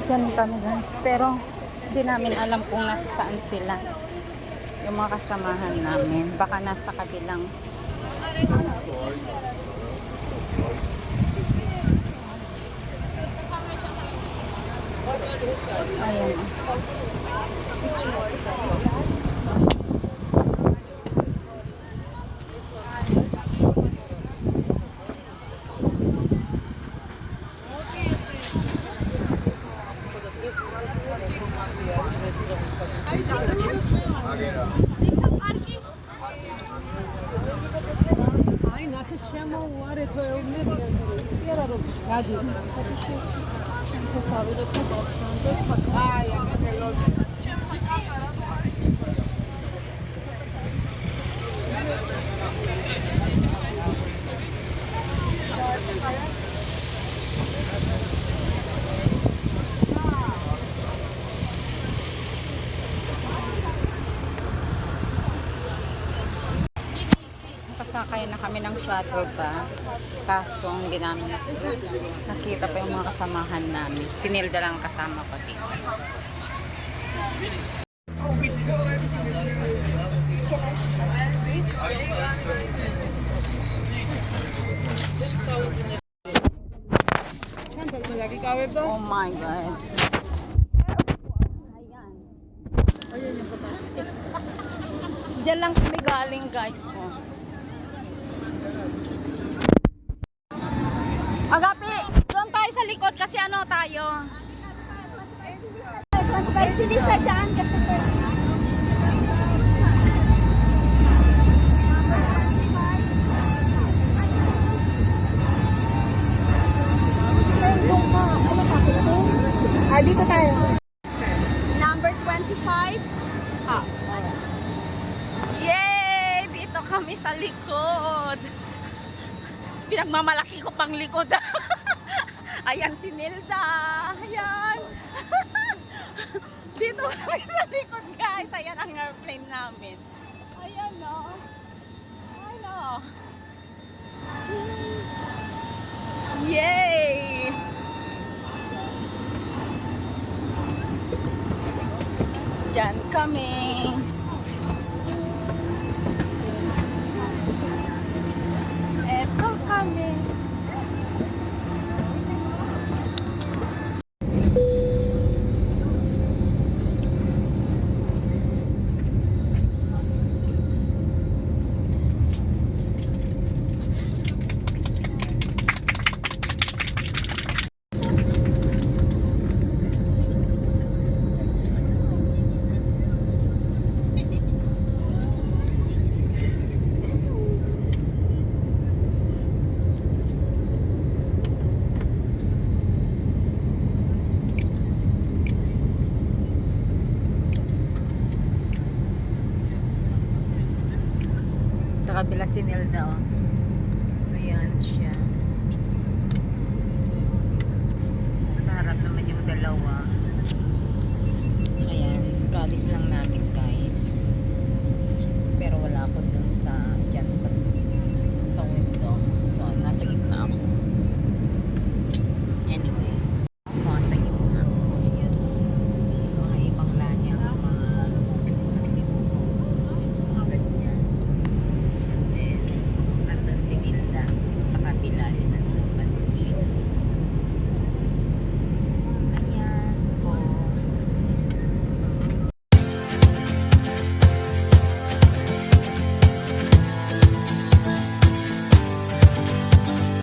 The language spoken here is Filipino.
Diyan kami guys. Pero hindi namin alam kung nasa saan sila. Yung mga kasamahan namin. Baka nasa kabilang. Ayan. Nakasakay na kami ng shuttle bus. Kaso hindi namin nakita pa yung mga kasamahan namin. Si Nilda lang kasama ko dito. Oh my God. Ayan. Ayan yung kapasok. Diyan lang kami galing guys. Oh. Agapi, doon tayo sa likod kasi ano tayo. Tayo sini sa dyan kasi dito tayo. Number 25. Yay! Dito kami sa likod. Pinagmamalaki ko pang likod. Ayan si Nilda. Ayan. Dito kami sa likod guys. Ayan ang airplane namin. Ayan o. Ano? Yay! Diyan kami. Eto kami. Sa kabila si Nilda, oh.